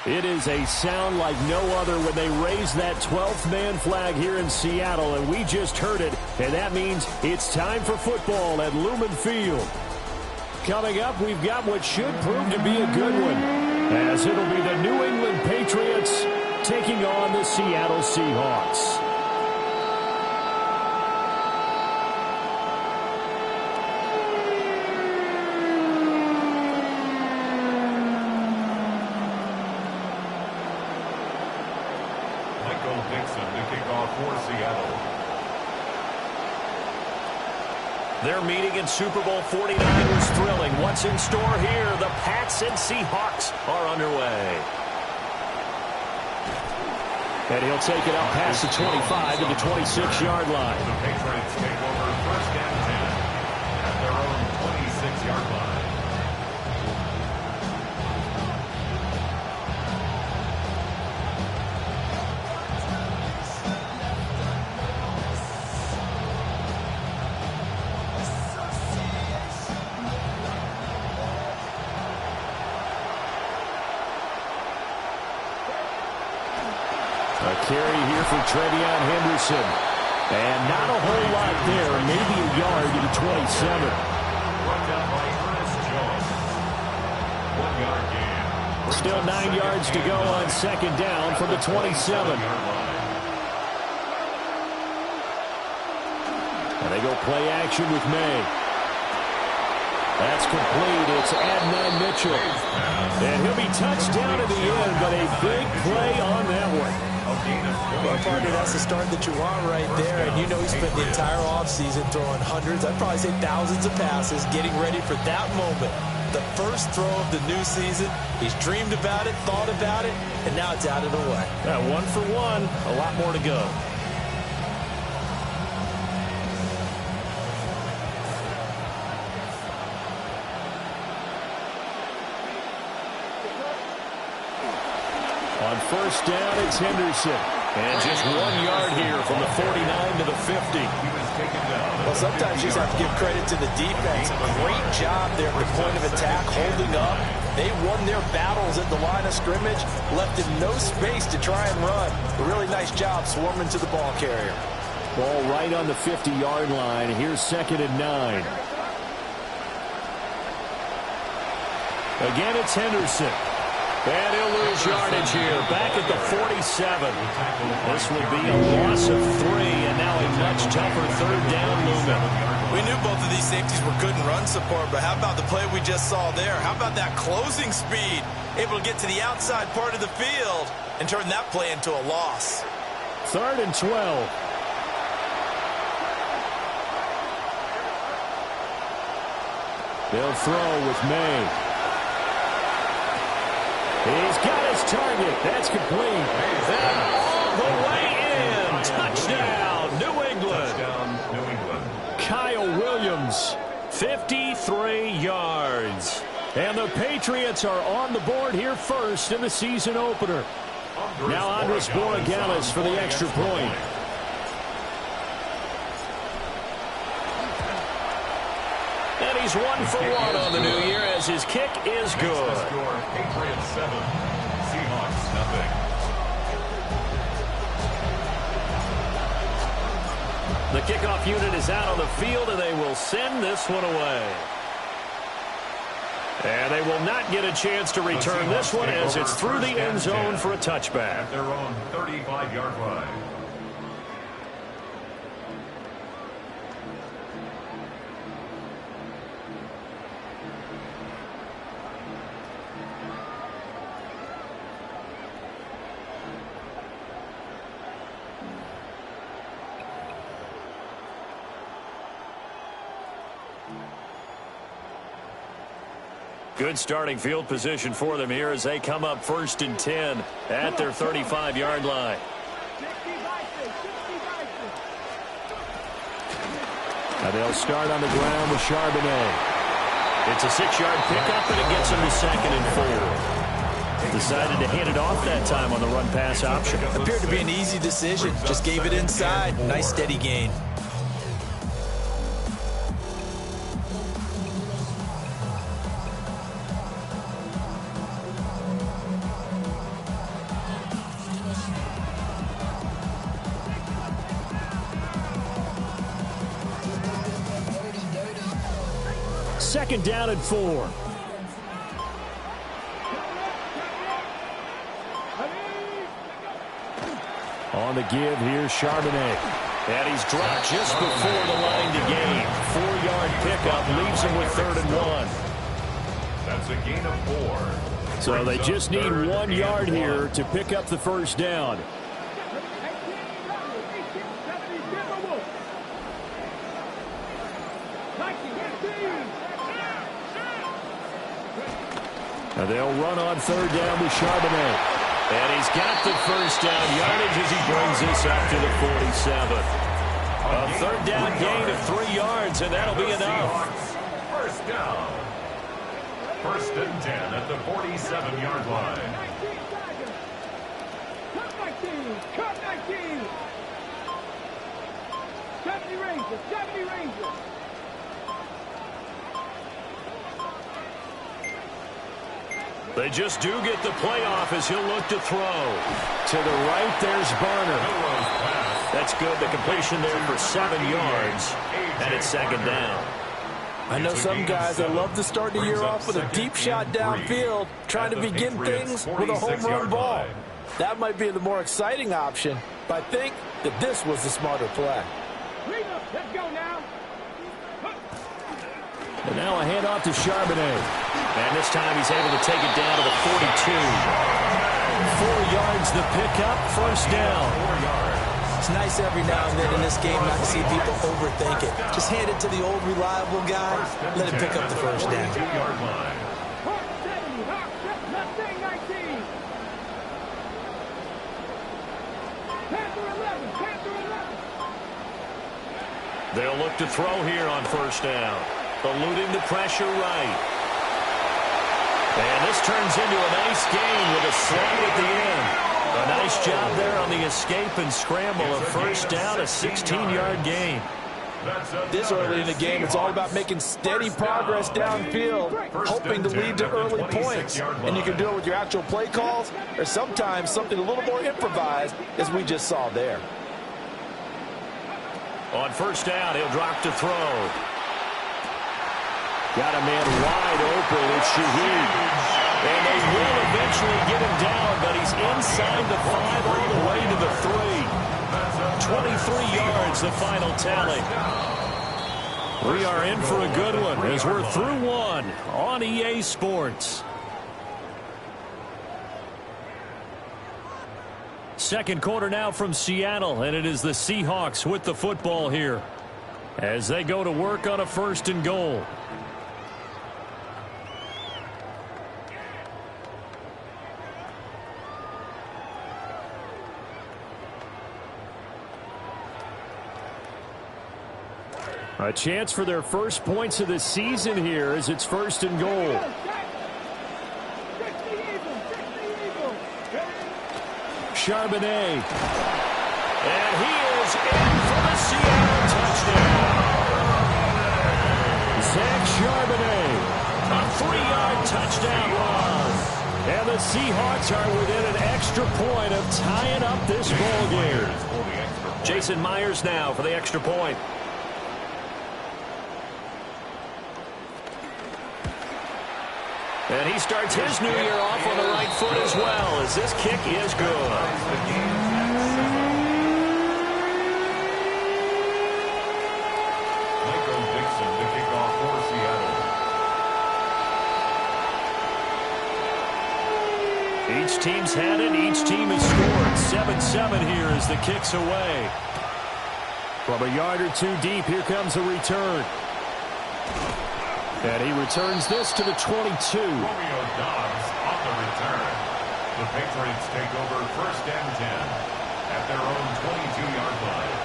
It is a sound like no other when they raise that 12th man flag here in Seattle, and we just heard it, and that means it's time for football at Lumen Field. Coming up, we've got what should prove to be a good one, as it'll be the New England Patriots taking on the Seattle Seahawks. Their meeting in Super Bowl 49 was thrilling. What's in store here? The Pats and Seahawks are underway. And he'll take it out past the 25 to the 26-yard line. The Patriots take over first and 10 at their own 26-yard line. Carry here for Trevion Henderson. And not a whole lot there. Maybe a yard to the 27. Brought down by Ernest Jones. 1 yard gain. Still 9 yards to go on second down from the 27. And they go play action with May. That's complete. It's Adnan Mitchell. And he'll be touched down at the end, but a big play on that one. Well, partner, that's the start that you want right there. And you know he spent the entire offseason throwing hundreds, I'd probably say thousands of passes, getting ready for that moment. The first throw of the new season. He's dreamed about it, thought about it, and now it's out of the way. Yeah, 1 for 1. A lot more to go. On first down, it's Henderson. And just 1 yard here from the 49 to the 50. Well, sometimes you just have to give credit to the defense. Great job there at the point of attack, holding up. They won their battles at the line of scrimmage, left him no space to try and run. A really nice job swarming to the ball carrier. Ball right on the 50-yard line. Here's 2nd and 9. Again, it's Henderson. And he'll lose yardage here, back at the 47. This will be a loss of 3, and now a much tougher third down movement. We knew both of these safeties were good in run support, but how about the play we just saw there? How about that closing speed? Able to get to the outside part of the field and turn that play into a loss. 3rd and 12. They'll throw with May. He's got his target. That's complete. And all the way in. Touchdown, New England. Touchdown, New England. Kyle Williams, 53 yards. And the Patriots are on the board here first in the season opener. Now Andres Borregales for the extra point. And he's 1 for 1 on the new year as his kick is good. Patriots 7, Seahawks nothing. The kickoff unit is out on the field, and they will send this one away. And they will not get a chance to return this one as it's through the end zone for a touchback. At their own 35-yard line. Good starting field position for them here as they come up 1st and 10 at their 35-yard line. Now they'll start on the ground with Charbonnet. It's a 6-yard pickup, and it gets them to 2nd and 4. Decided to hand it off that time on the run-pass option. Appeared to be an easy decision. Just gave it inside. Nice steady gain. Second down and 4. On the give here, Charbonnet. And he's dropped just before the line to gain. 4-yard pickup leaves him with 3rd and 1. That's a gain of 4. So they just need 1 yard here to pick up the first down. And they'll run on 3rd down with Charbonnet. And he's got the first down yardage as he brings this up to the 47. A 3rd down gain of 3 yards, and that'll be enough. First down. 1st and 10 at the 47-yard line. Cut 19. Cut 19. 70 Rangers. 70 Rangers. They just do get the playoff as he'll look to throw. To the right, there's Barner. That's good. The completion there for 7 yards. And it's 2nd down. I know some guys that love to start the year off with a deep shot downfield, trying to begin things with a home run ball. That might be the more exciting option, but I think that this was the smarter play. Let's go now. And now a handoff to Charbonnet. And this time he's able to take it down to the 42. 4 yards the pickup, first down. It's nice every now and then in this game not to see people overthink it. Just hand it to the old reliable guy, let him pick up the first down. 2-yard line. Hawk 70. Hawk 19. Panther 11. Panther 11. They'll look to throw here on first down. Eluding the pressure right. And this turns into a nice gain with a slide at the end. A nice job there on the escape and scramble. A first down, a 16-yard gain. This early in the game, it's all about making steady progress downfield, hoping to lead to early points. And you can do it with your actual play calls or sometimes something a little more improvised, as we just saw there. On first down, he'll drop to throw. Got a man wide open. It's Shaheed. And they will eventually get him down, but he's inside the 5 all the way to the 3. 23 yards, the final tally. We are in for a good one as we're through one on EA Sports. Second quarter now from Seattle, and it is the Seahawks with the football here as they go to work on a 1st and goal. A chance for their first points of the season here as it's 1st and goal. Charbonnet. And he is in for the Seattle touchdown. Zach Charbonnet. A 3-yard touchdown run. And the Seahawks are within an extra point of tying up this ball game. Jason Myers now for the extra point. And he starts his new year off on the right foot as well, as this kick is good. Michael Dixon to kick off for Seattle. Each team's had it. Each team has scored. 7-7 here as the kick's away. From a yard or two deep, here comes a return. And he returns this to the 22. Romeo Doubs on the return. The Patriots take over 1st and 10 at their own 22-yard line.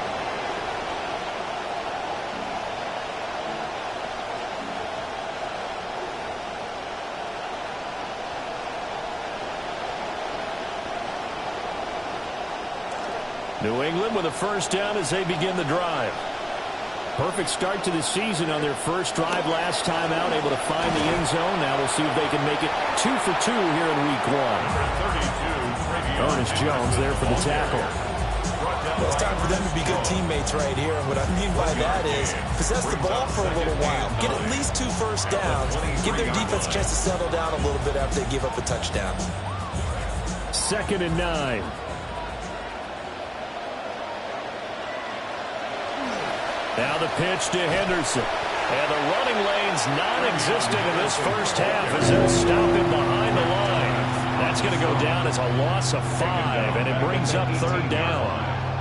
New England with a 1st down as they begin the drive. Perfect start to the season on their first drive last time out, able to find the end zone. Now we'll see if they can make it 2 for 2 here in week 1. Ernest Jones there for the tackle. Well, it's time for them to be good teammates right here. And what I mean by that is possess the ball for a little while. Get at least 2 first downs. Give their defense a chance to settle down a little bit after they give up a touchdown. 2nd and 9. Now the pitch to Henderson. And the running lane's non-existent in this first half as they'll stop him behind the line. That's going to go down as a loss of 5, and it brings up 3rd down.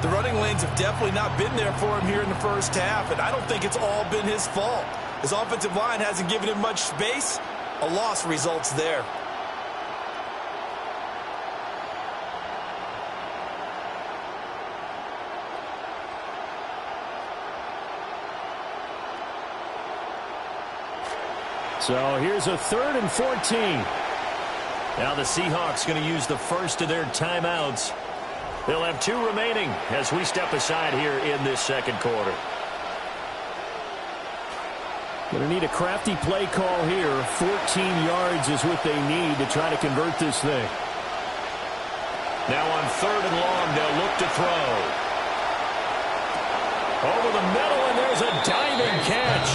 The running lanes have definitely not been there for him here in the first half, and I don't think it's all been his fault. His offensive line hasn't given him much space. A loss results there. So here's a 3rd and 14. Now the Seahawks going to use the first of their timeouts. They'll have 2 remaining as we step aside here in this second quarter. Going to need a crafty play call here. 14 yards is what they need to try to convert this thing. Now on 3rd and long, they'll look to throw. Over the middle, and there's a diving catch.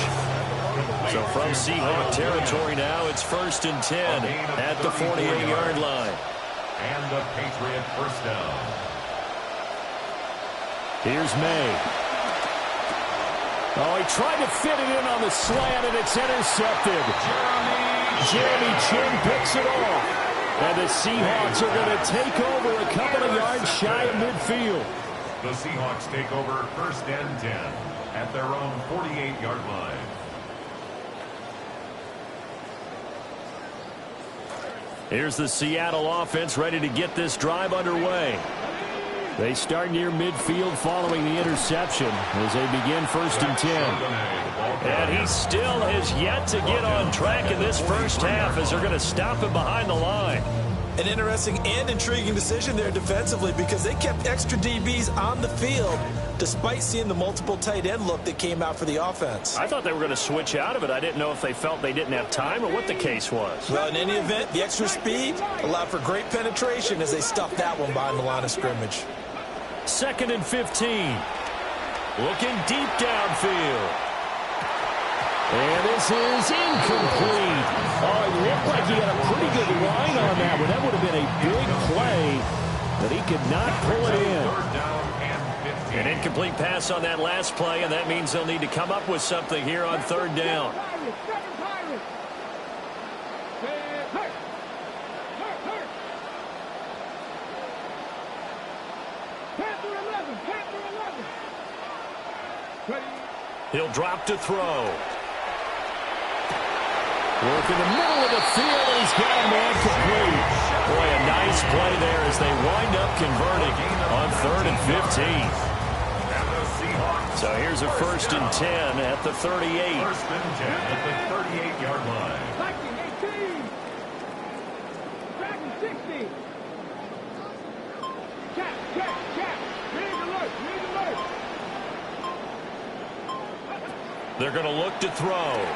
So from Seahawk territory now, it's 1st and 10 at the 48-yard line. And the Patriot 1st down. Here's May. Oh, he tried to fit it in on the slant, and it's intercepted. Jeremy Chinn picks it off. And the Seahawks are going to take over a couple of yards shy of midfield. The Seahawks take over 1st and 10 at their own 48-yard line. Here's the Seattle offense ready to get this drive underway. They start near midfield following the interception as they begin 1st and 10. And he still has yet to get on track in this first half as they're going to stop him behind the line. An interesting and intriguing decision there defensively because they kept extra DBs on the field despite seeing the multiple tight end look that came out for the offense. I thought they were going to switch out of it. I didn't know if they felt they didn't have time or what the case was. Well, in any event, the extra speed allowed for great penetration as they stuffed that one behind the line of scrimmage. 2nd and 15. Looking deep downfield. And this is incomplete. Oh, it looked like he had a pretty good line on that one. That would have been a big play, but he could not pull it in. 3rd down and 15. An incomplete pass on that last play, and that means they'll need to come up with something here on 3rd down. He'll drop to throw. Work in the middle of the field, and he's got a man complete. Boy, a nice play there as they wind up converting on 3rd and 15. So here's a 1st and 10 at the 38. 1st and 10 at the 38-yard line. 18. Dragon 60. Check. Read alert. They're going to look to throw.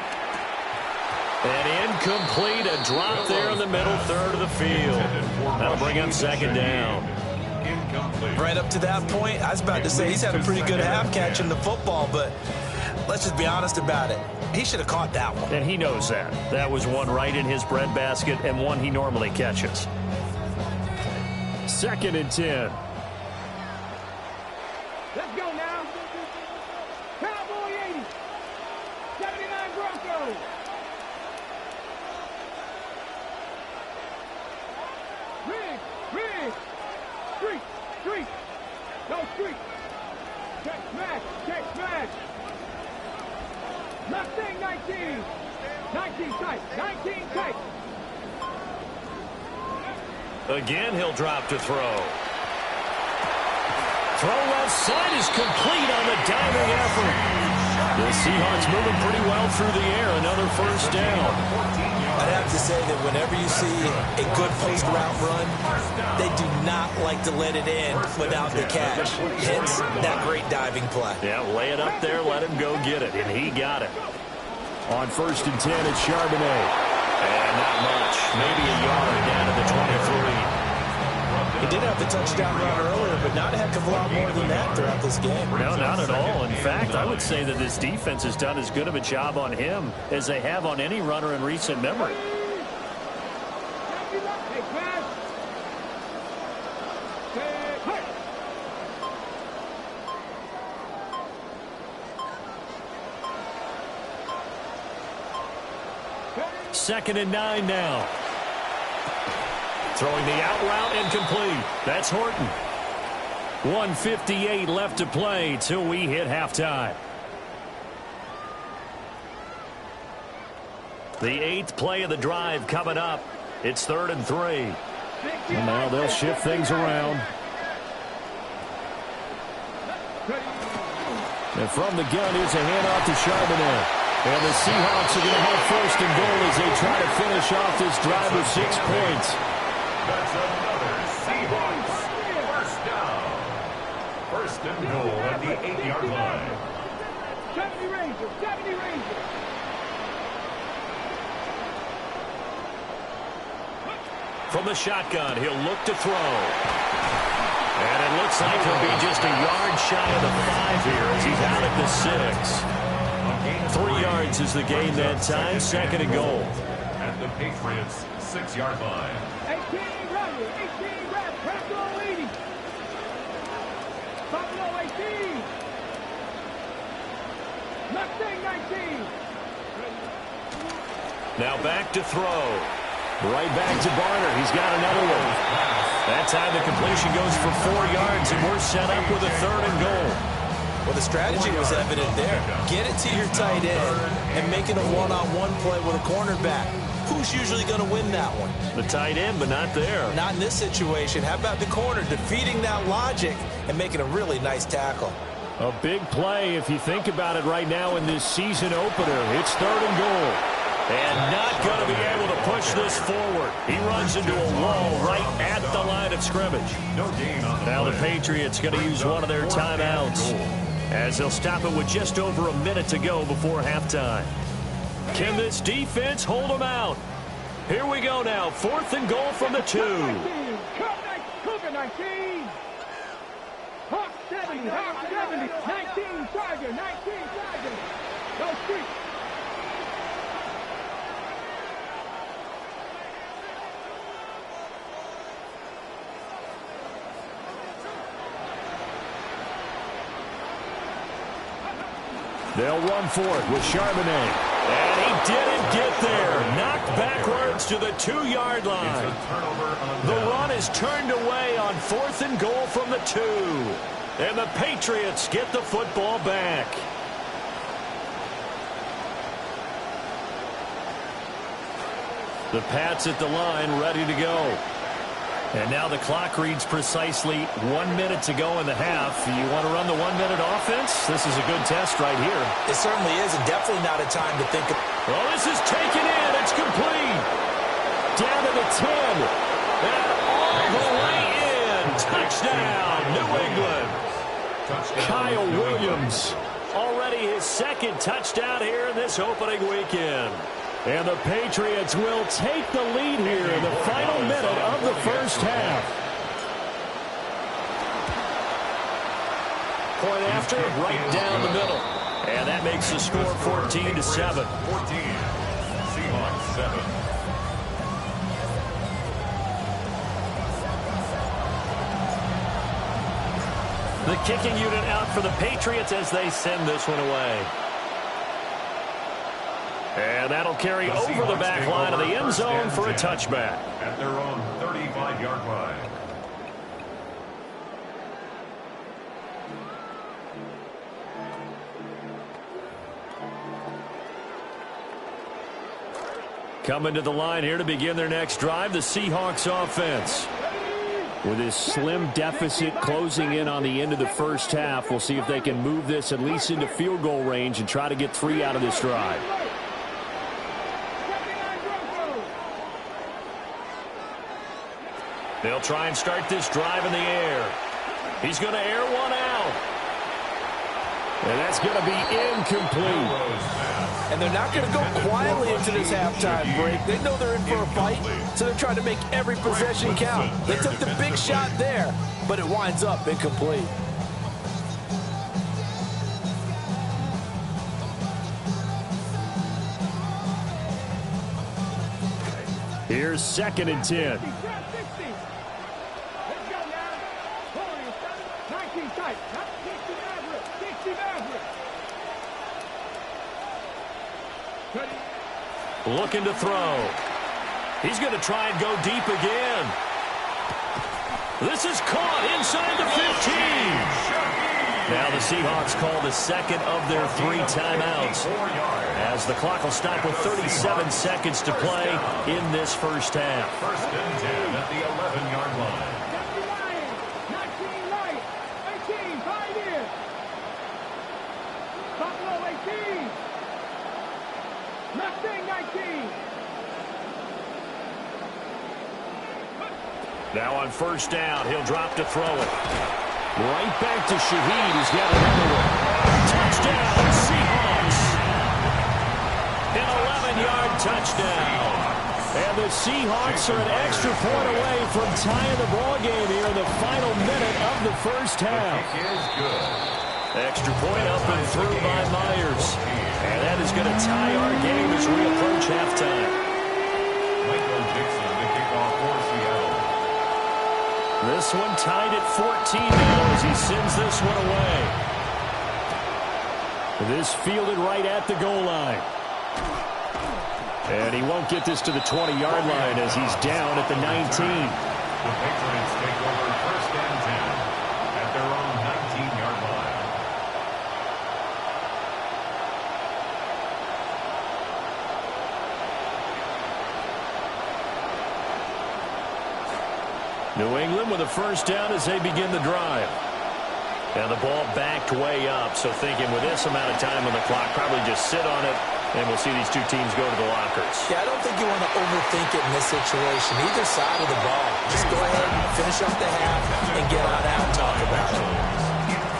And incomplete, a drop there in the middle 3rd of the field. That'll bring up 2nd down. Right up to that point, I was about to say he's had a pretty good half catching the football, but let's just be honest about it. He should have caught that one. And he knows that. That was one right in his breadbasket and one he normally catches. 2nd and 10. Let's go now. Cowboy 80. 79 Broncos. Rig. Street. No street. Check smash. Mustang 19. 19 tight. 19 tight. Again, he'll drop to throw. Throw left side is complete on the diving effort. The Seahawks moving pretty well through the air. Another first down. I'd have to say that whenever you see a good post route run, they do not like to let it in without the catch. Hence, that great diving play. Yeah, lay it up there, let him go get it, and he got it. On 1st and 10, it's Charbonnet. And not much. Maybe a yard down to the 23. He did have the touchdown run earlier, but not a heck of a lot more than that throughout this game. No, not at all. In fact, I would say that this defense has done as good of a job on him as they have on any runner in recent memory. Hey, pass. Hey. 2nd and 9 now. Throwing the out route incomplete. That's Horton. 1:58 left to play till we hit halftime. The 8th play of the drive coming up. It's 3rd and 3. And now they'll shift things around. And from the gun, here's a handoff to Charbonnet. And the Seahawks are going to have 1st and goal as they try to finish off this drive with 6 points. That's another Seahawks first down. 1st and goal at the 8-yard line. 70 Rangers. 70 Rangers. From the shotgun, he'll look to throw. And it looks like he'll be just a yard shy of the 5 here as he's out at the 6. 3 yards is the gain that time. 2nd and goal. At the Patriots' 6-yard line. 18 Riley. 18 Riley. Buffalo 80. Buffalo 18. Mustang 19. Now back to throw. Right back to Barner. He's got another one. That time the completion goes for 4 yards, and we're set up with a 3rd and goal. Well, the strategy was evident there. Get it to your tight end and make it a one-on-one play with a cornerback. Who's usually going to win that one? The tight end, but not there. Not in this situation. How about the corner defeating that logic and making a really nice tackle? A big play if you think about it right now in this season opener. It's 3rd and goal. And not going to be able to push this forward. He runs into a wall right at the line of scrimmage. No gain on the Now the play. Patriots going to use one of their timeouts as they'll stop it with just over a minute to go before halftime. Can this defense hold them out? Here we go now. 4th and goal from the 2. Cougar 19. Hawk 70. Hawk 70. 19 Charger. 19 Charger. Go street. They'll run for it with Charbonnet. And he didn't get there. Knocked backwards to the 2-yard line. It's a turnover on The down. run is turned away on 4th and goal from the 2. And the Patriots get the football back. The Pats at the line, ready to go. And now the clock reads precisely 1 minute to go in the half. You want to run the 1-minute offense? This is a good test right here. It certainly is, and definitely not a time to think of. Well, this is taken in. It's complete. Down to the 10. And all the way in. Touchdown, New England. Touchdown, Kyle New Williams. Already his 2nd touchdown here in this opening weekend. And the Patriots will take the lead here in the final minute of the first half. Point after, right down the middle. And that makes the score 14-7. 14. Seahawks 7. The kicking unit out for the Patriots as they send this one away. And that'll carry over the back line of the end zone for a touchback. At their own 35-yard line. Coming to the line here to begin their next drive, the Seahawks offense. With this slim deficit closing in on the end of the first half, we'll see if they can move this at least into field goal range and try to get 3 out of this drive. They'll try and start this drive in the air. He's going to air one out. And that's going to be incomplete. And they're not going to go quietly into this halftime break. They know they're in for a fight, so they're trying to make every possession count. They took the big shot there, but it winds up incomplete. Here's 2nd and 10. Looking to throw. He's going to try and go deep again. This is caught inside the 15. Now the Seahawks call the second of their 3 timeouts, as the clock will stop with 37 seconds to play in this first half. 1st and 10 at the 11-yard line. Now on 1st down, he'll drop to throw it. Right back to Shaheed, who's got another one. Touchdown, Seahawks! An 11-yard touchdown. And the Seahawks are an extra point away from tying the ball game here in the final minute of the first half. Extra point up and through by Myers. And that is going to tie our game as we approach halftime. Michael Dixon to kick off for Seattle. This one tied at 14 now as he sends this one away. This fielded right at the goal line. And he won't get this to the 20-yard line as he's down at the 19. The Patriots take over 1st and 10 at their own 19-yard line. New England with a 1st down as they begin the drive. And the ball backed way up, so thinking with this amount of time on the clock, probably just sit on it, and we'll see these two teams go to the lockers. Yeah, I don't think you want to overthink it in this situation, either side of the ball. Just go ahead and finish up the half and get on out and talk about it.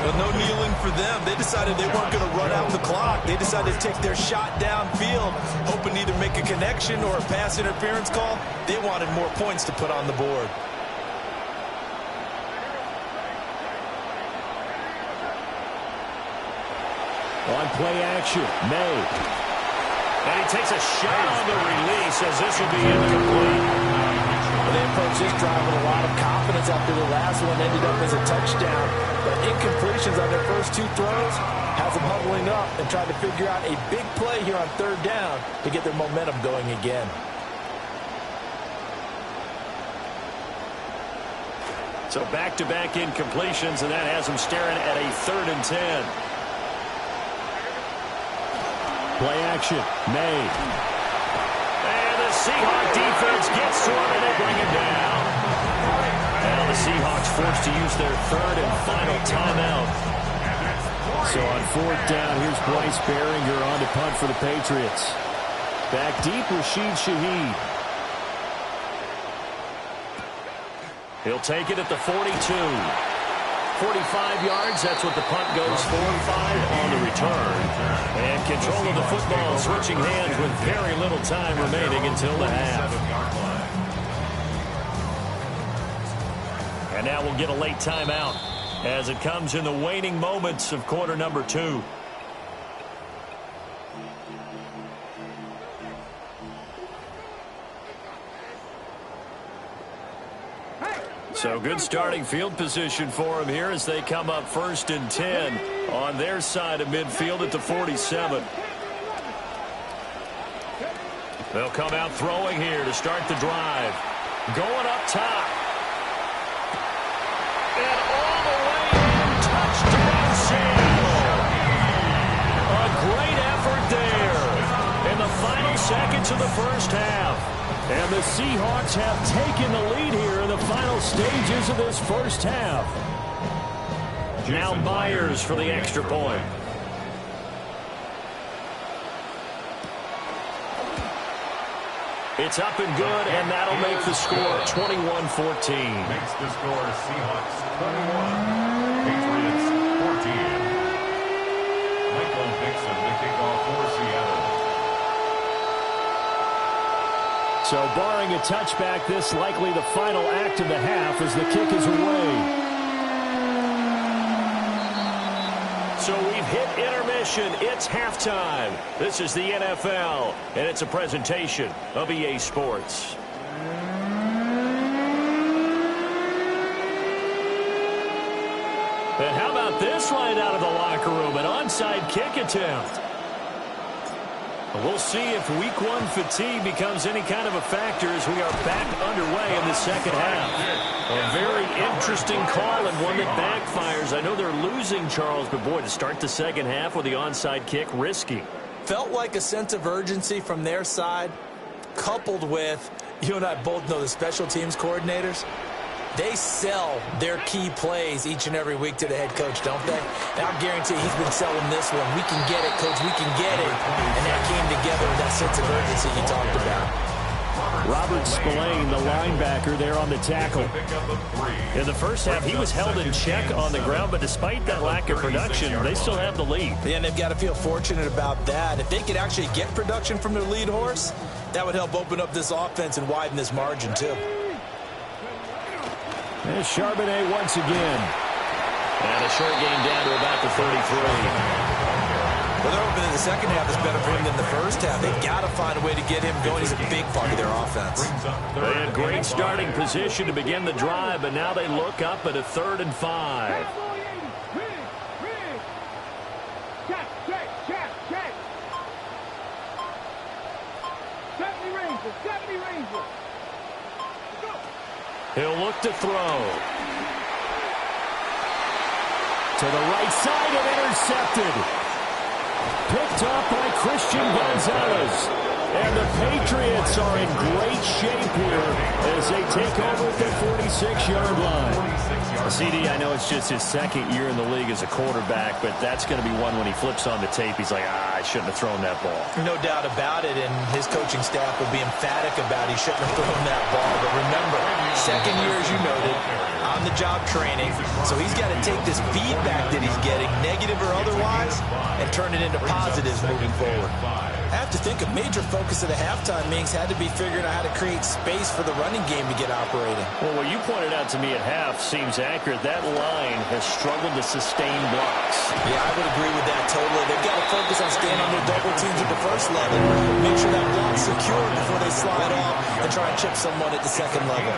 Well, no kneeling for them. They decided they weren't going to run out the clock. They decided to take their shot downfield, hoping to either make a connection or a pass interference call. They wanted more points to put on the board. On play action, May. And he takes a shot on the release as this will be incomplete. Well, they approached this drive with a lot of confidence after the last one ended up as a touchdown. But incompletions on their first 2 throws has them huddling up and trying to figure out a big play here on 3rd down to get their momentum going again. So back-to-back incompletions, and that has them staring at a 3rd and 10. Play action, May. And the Seahawks defense gets to him, and they bring him down. Now the Seahawks forced to use their 3rd and final timeout. So on 4th down, here's Bryce Baringer on to punt for the Patriots. Back deep, Rashid Shaheed. He'll take it at the 42. 45 yards, that's what the punt goes for. 5 on the return. And control of the football switching hands with very little time remaining until the half. And now we'll get a late timeout as it comes in the waning moments of quarter number 2. So good starting field position for them here as they come up 1st and 10 on their side of midfield at the 47. They'll come out throwing here to start the drive. Going up top. And all the way in. Touchdown, Seattle. A great effort there. And the final seconds of the first half. And the Seahawks have taken the lead here in the final stages of this first half. Now Myers for the extra point. It's up and good, and that'll make the score 21-14. Makes the score Seahawks 21, Patriots 14. Michael Dixon, the kickoff for Seattle. So barring a touchback, this likely the final act of the half as the kick is away. So we've hit intermission. It's halftime. This is the NFL, and it's a presentation of EA Sports. And how about this right out of the locker room? An onside kick attempt. We'll see if week one fatigue becomes any kind of a factor as we are back underway in the second half. A very interesting call and one that backfires. I know they're losing, Charles, but boy, to start the second half with the onside kick, risky. Felt like a sense of urgency from their side, coupled with, you and I both know the special teams coordinators. They sell their key plays each and every week to the head coach, don't they? And I guarantee he's been selling this one. We can get it, coach. We can get it. And that came together with that sense of urgency you talked about. Robert Spillane, the linebacker, there on the tackle. In the first half, he was held in check on the ground, but despite that lack of production, they still have the lead. Yeah, and they've got to feel fortunate about that. If they could actually get production from their lead horse, that would help open up this offense and widen this margin, too. There's Charbonnet once again. And a short gain down to about the 33. Well, they're hoping that the second half is better for him than the first half. They've got to find a way to get him going. He's a big part of their offense. They had great starting position to begin the drive, but now they look up at a 3rd and 5. Check. 70 Rangers. He'll look to throw. To the right side and intercepted. Picked up by Christian Gonzalez. And the Patriots are in great shape here as they take over at the 46-yard line. CD, I know it's just his second year in the league as a quarterback, but that's going to be one when he flips on the tape. He's like, I shouldn't have thrown that ball. No doubt about it, and his coaching staff will be emphatic about he shouldn't have thrown that ball. But remember, second year, as you noted, on-the-job training, so he's got to take this feedback that he's getting, negative or otherwise, and turn it into positives moving forward. I have to think a major focus of the halftime meetings had to be figuring out how to create space for the running game to get operating. Well, what you pointed out to me at half seems accurate. That line has struggled to sustain blocks. Yeah, I would agree with that totally. They've got to focus on staying on their double teams at the first level, make sure that block's secure before they slide off and try and chip someone at the second level.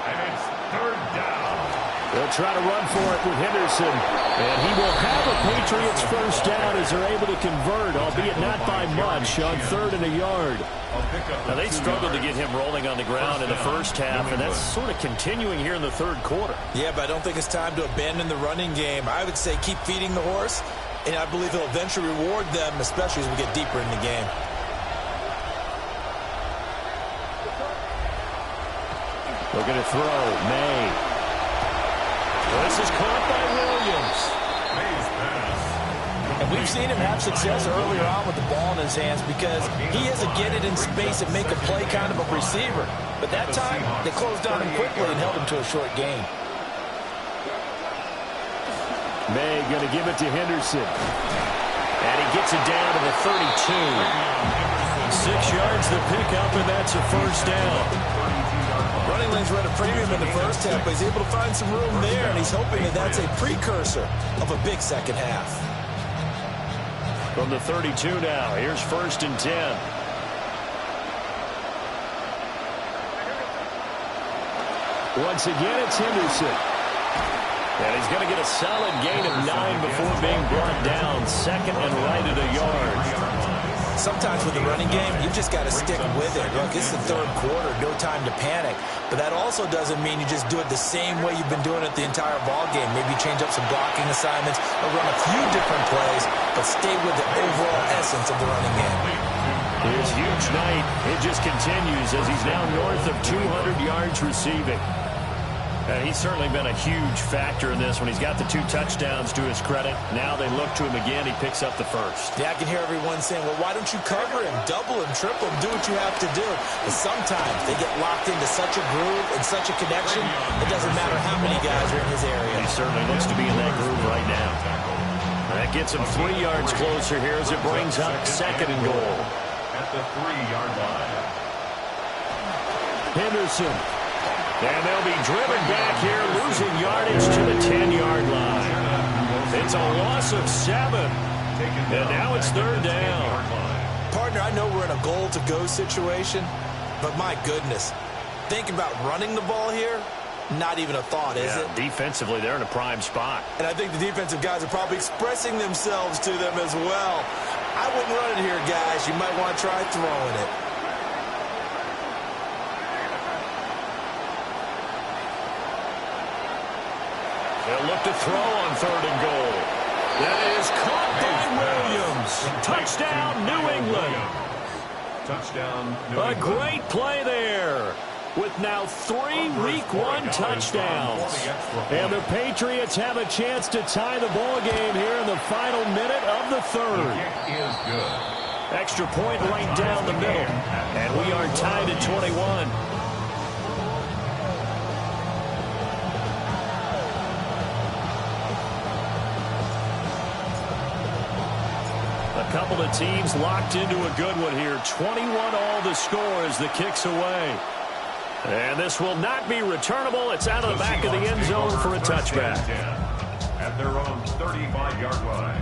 And it's 3rd down. They'll try to run for it with Henderson. And he will have a Patriots first down as they're able to convert, albeit not by much, on 3rd and a yard. Now, they struggled to get him rolling on the ground in the first half, and that's sort of continuing here in the third quarter. Yeah, but I don't think it's time to abandon the running game. I would say keep feeding the horse, and I believe he'll eventually reward them, especially as we get deeper in the game. Looking to throw. May. This is caught by Williams. And we've seen him have success earlier on with the ball in his hands because he has to get it in space and make a play kind of a receiver. But that time, they closed on him quickly and held him to a short gain. May going to give it to Henderson. And he gets it down to the 32. 6 yards to pick up, and that's a first down. Running lanes were at a premium in the first half, but he's able to find some room there, and he's hoping that that's a precursor of a big second half. From the 32 now, here's 1st and 10. Once again, it's Henderson. And he's going to get a solid gain of 9 before being brought down. 2nd and right at a yard. Sometimes with the running game, you just got to stick with it. Look, it's the third quarter, no time to panic. But that also doesn't mean you just do it the same way you've been doing it the entire ball game. Maybe change up some blocking assignments or run a few different plays, but stay with the overall essence of the running game. His huge night, it just continues as he's now north of 200 yards receiving. He's certainly been a huge factor in this when he's got the 2 touchdowns to his credit. Now they look to him again. He picks up the first. Yeah, I can hear everyone saying, well, why don't you cover him, double him, triple him, do what you have to do. But sometimes they get locked into such a groove and such a connection, it doesn't matter how many guys are in his area. He certainly looks to be in that groove right now. That gets him 3 yards closer here as it brings up 2nd and goal. At the 3-yard line. Henderson. And they'll be driven back here, losing yardage to the 10-yard line. It's a loss of 7. And now it's 3rd down. Partner, I know we're in a goal-to-go situation, but my goodness, think about running the ball here. Not even a thought, is it? Defensively, they're in a prime spot. And I think the defensive guys are probably expressing themselves to them as well. I wouldn't run it here, guys. You might want to try throwing it. They'll look to throw on 3rd and goal. That is caught by Williams. Touchdown, New England. Touchdown, New A England. great play there. With now 3 Week 1 touchdowns. And the Patriots have a chance to tie the ball game here in the final minute of the 3rd. Kick is good. Extra point right down the middle. And we are tied at 21. A couple of teams locked into a good one here. 21-all the score as the kick's away. And this will not be returnable. It's out of the back of the end zone for a touchback. At their own 35-yard line.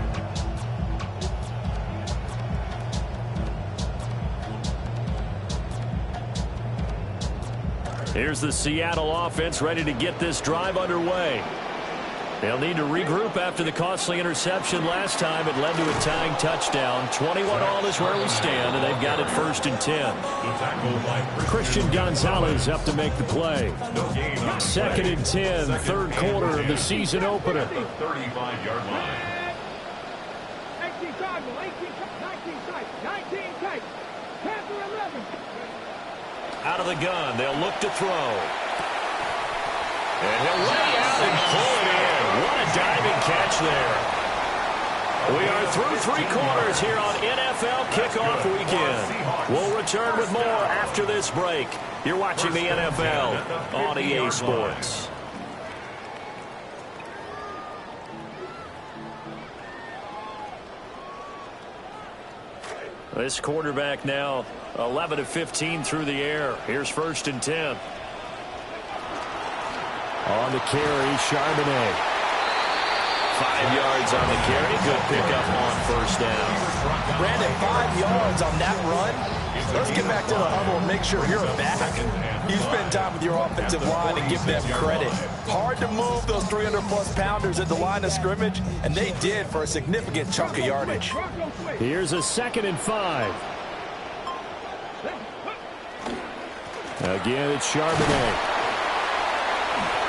Here's the Seattle offense ready to get this drive underway. They'll need to regroup after the costly interception last time. It led to a tying touchdown. 21-all is where we stand, and they've got it 1st and 10. Christian Gonzalez up to make the play. 2nd and 10, 3rd quarter of the season opener. 35-yard line. 18 tight, 19 tight, Panther 11. Out of the gun, they'll look to throw. And he'll lay out and pull it in. What a diving catch there. We are through 3 quarters here on NFL Kickoff Weekend. We'll return with more after this break. You're watching the NFL on EA Sports. This quarterback now 11 of 15 through the air. Here's 1st and 10. On the carry, Charbonnet. 5 yards on the carry. Good pickup on 1st down. Brandon, 5 yards on that run. Let's get back to the huddle and make sure you're back. You spend time with your offensive line and give them credit. Hard to move those 300-plus pounders at the line of scrimmage, and they did for a significant chunk of yardage. Here's a 2nd and 5. Again, it's Charbonnet.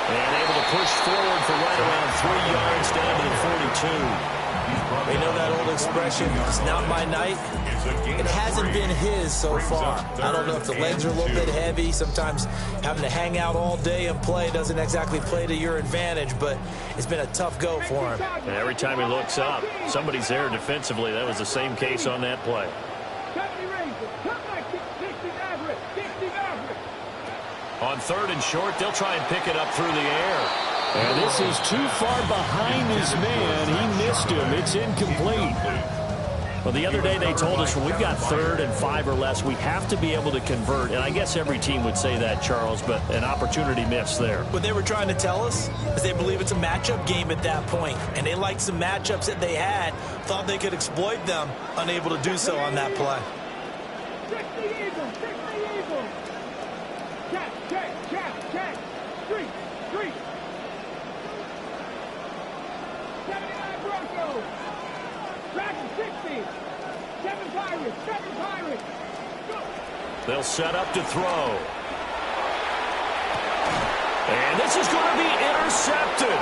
And able to push forward for right around 3 yards down to the 42. You know that old expression, it's not my night. It hasn't been his so far. I don't know if the legs are a little bit heavy. Sometimes having to hang out all day and play doesn't exactly play to your advantage, but it's been a tough go for him. And every time he looks up, somebody's there defensively. That was the same case on that play. On 3rd and short, they'll try and pick it up through the air. And this is too far behind his man. He missed him. It's incomplete. Well, the other day they told us when we've got 3rd and 5 or less, we have to be able to convert. And I guess every team would say that, Charles, but an opportunity missed there. What they were trying to tell us is they believe it's a matchup game at that point. And they liked some matchups that they had, thought they could exploit them, unable to do so on that play. They'll set up to throw. And this is going to be intercepted.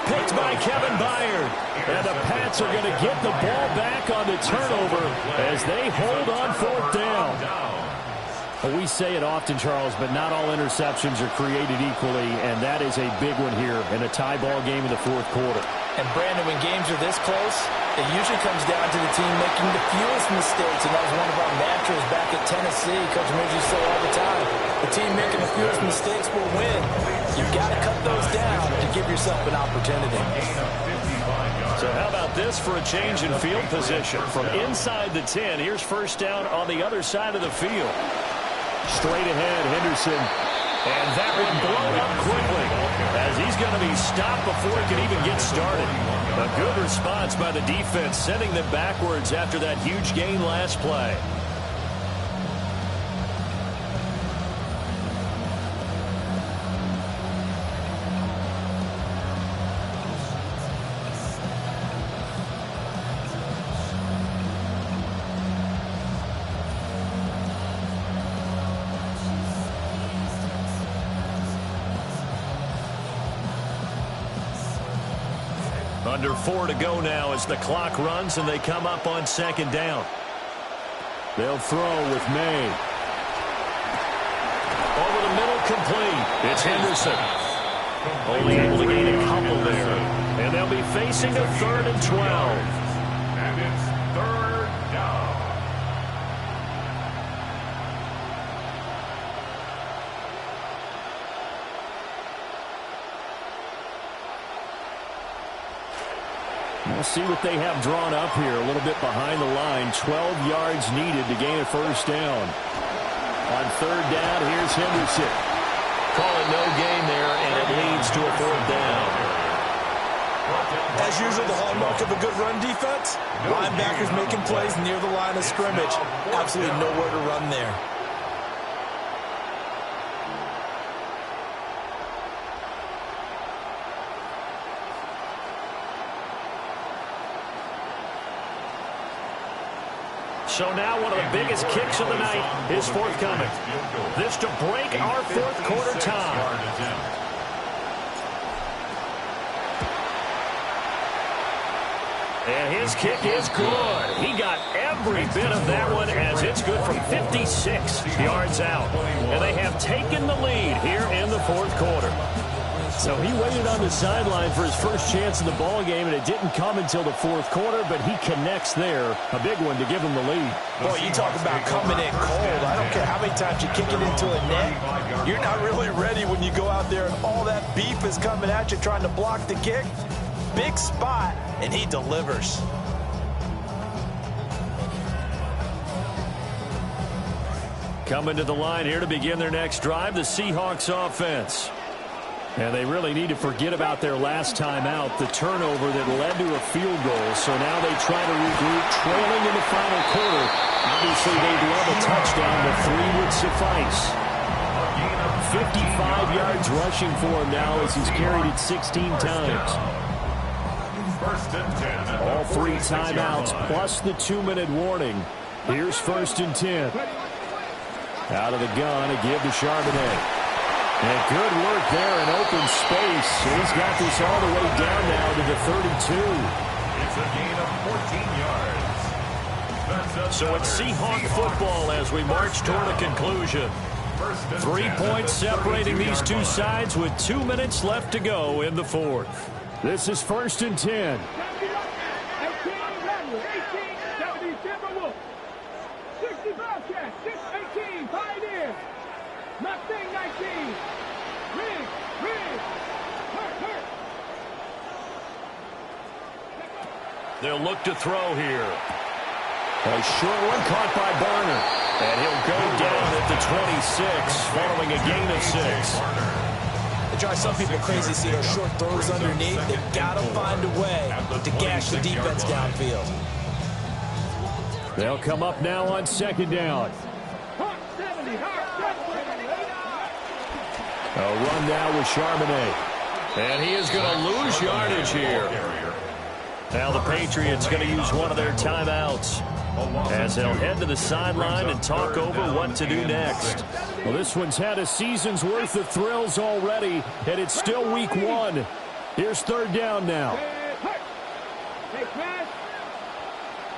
Picked by Kevin Byard. And the Pats are going to get the ball back on the turnover as they hold on fourth down. We say it often, Charles, but not all interceptions are created equally, and that is a big one here in a tie ball game in the fourth quarter. And, Brandon, when games are this close, it usually comes down to the team making the fewest mistakes, and that was one of our mantras back at Tennessee. Coach Midge used to say all the time, the team making the fewest mistakes will win. You've got to cut those down to give yourself an opportunity. So how about this for a change in field position? From inside the 10, here's first down on the other side of the field. Straight ahead, Henderson. And that one blown up quickly as he's going to be stopped before he can even get started. A good response by the defense, sending them backwards after that huge gain last play. Under 4 to go now as the clock runs and they come up on second down. They'll throw with May. Over the middle, complete. It's Henderson. Only able to gain a couple there. And they'll be facing a 3rd and 12. And it's 3rd down. We'll see what they have drawn up here. A little bit behind the line. 12 yards needed to gain a first down. On 3rd down, here's Henderson. Calling no gain there, and it leads to a 4th down. As usual, the hallmark of a good run defense, linebackers making plays near the line of scrimmage. Absolutely nowhere to run there. So now one of the biggest kicks of the night is forthcoming. This to break our fourth quarter tie. And his kick is good. He got every bit of that one as it's good from 56 yards out. And they have taken the lead here in the fourth quarter. So he waited on the sideline for his first chance in the ball game, and it didn't come until the fourth quarter, but he connects there. A big one to give him the lead. Boy, you talk about coming in cold. I don't care how many times you kick it into a net. You're not really ready when you go out there and all that beef is coming at you trying to block the kick. Big spot, and he delivers. Coming to the line here to begin their next drive, the Seahawks offense. And they really need to forget about their last time out, the turnover that led to a field goal. So now they try to regroup, trailing in the final quarter. Obviously, they'd love a touchdown, but 3 would suffice. 55 yards rushing for him now as he's carried it 16 times. All 3 timeouts plus the 2-minute warning. Here's 1st and 10. Out of the gun, a give to Charbonnet. And good work there in open space. He's got this all the way down now to the 32. It's a gain of 14 yards. So it's Seahawk football as we march toward a conclusion. 3 points separating these two sides with 2 minutes left to go in the fourth. This is 1st and 10. 18, Pioneers. Mustang 19. Rig. Hurt. They'll look to throw here. A short one caught by Barner. And he'll go down at the 26 following a gain of 6. They drive some people crazy, see those short throws underneath. They've got to find a way to gash the defense downfield. They'll come up now on 2nd down. A run now with Charbonnet. And he is going to lose yardage here. Now the Patriots going to use one of their timeouts as they'll head to the sideline and talk over what to do next. Well, this one's had a season's worth of thrills already, and it's still week 1. Here's third down now. Hey, pass.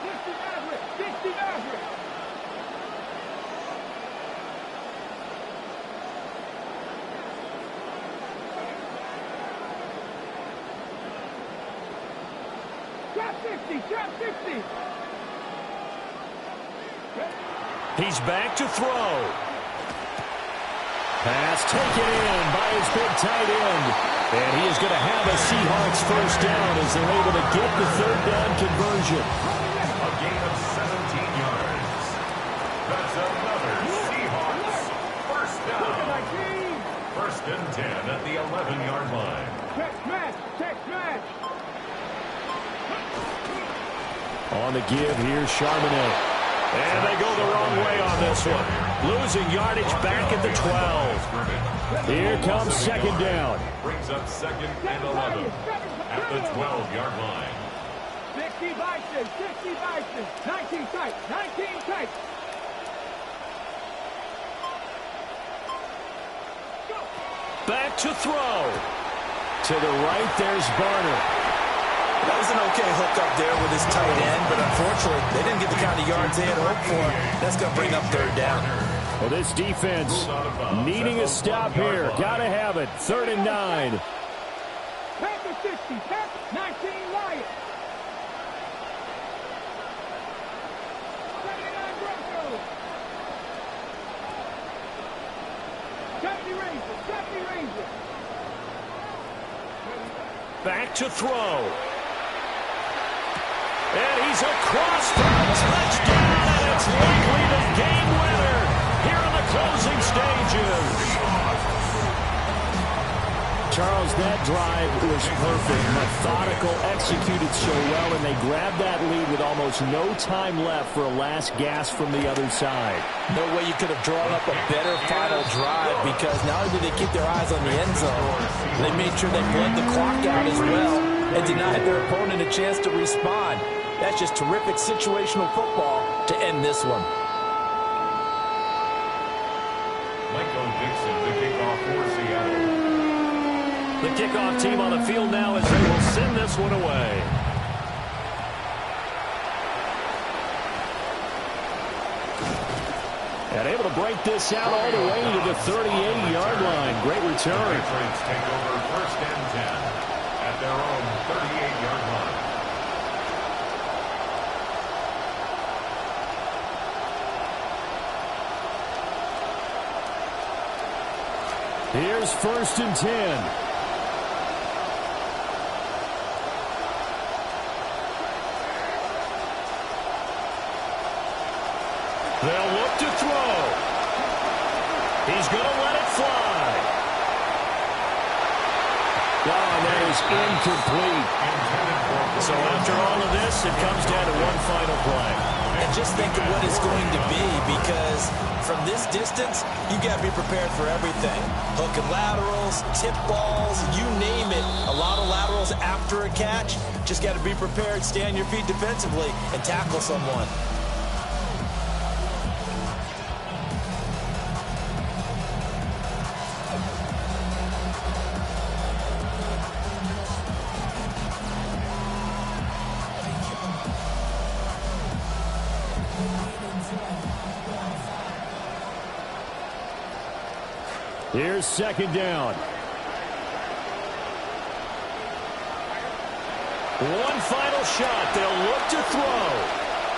60 Maverick. 60 Maverick. Trap 60. Trap 60. He's back to throw. Pass taken in by his big tight end. And he is going to have a Seahawks first down as they're able to get the third down conversion. A gain of 17 yards. That's another Seahawks first down. First and 10 at the 11-yard line. Check match. Check match. On the give here, Charbonnet. And they go the wrong way on this one. Losing yardage back at the 12. Here comes second down. Brings up second and 11 at the 12-yard line. 60 Bison. 60 Bison. 19 tight. 19 tight. Back to throw. To the right, there's Barner. That was an okay hook up there with his tight end, but unfortunately, they didn't get the kind of yards they had hoped for. That's going to bring up third down. Well, this defense needing a stop here. Got to have it. 3rd and 9. Pack the 60. Pack 19 Lions. 79 Broncos. 70 Rangers. 70 Rangers. Back to throw. And he's across for a touchdown, and it's likely the game winner here in the closing stages. Charles, that drive was perfect. Methodical, executed so well, and they grabbed that lead with almost no time left for a last gasp from the other side. No way you could have drawn up a better final drive, because not only did they keep their eyes on the end zone, they made sure they bled the clock out as well and denied their opponent a chance to respond. That's just terrific situational football to end this one. Michael Dixon, the kickoff for Seattle. The kickoff team on the field now as they will send this one away. And able to break this out all the way to the 38-yard line. Great return. The Patriots take over first and 10 at their own 38-yard line. Here's 1st and 10. They'll look to throw. He's going to let it fly. Oh, and that is incomplete. So after all of this, it comes down to one final play. And just think of what it's going to be, because from this distance, you got to be prepared for everything. Hook and laterals, tip balls, you name it. A lot of laterals after a catch. Just got to be prepared, stay on your feet defensively, and tackle someone. Here's second down. One final shot. They'll look to throw.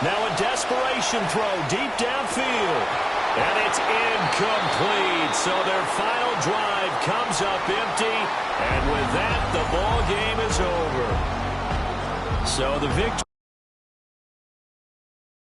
Now a desperation throw deep downfield. And it's incomplete. So their final drive comes up empty. And with that, the ball game is over. So the victory.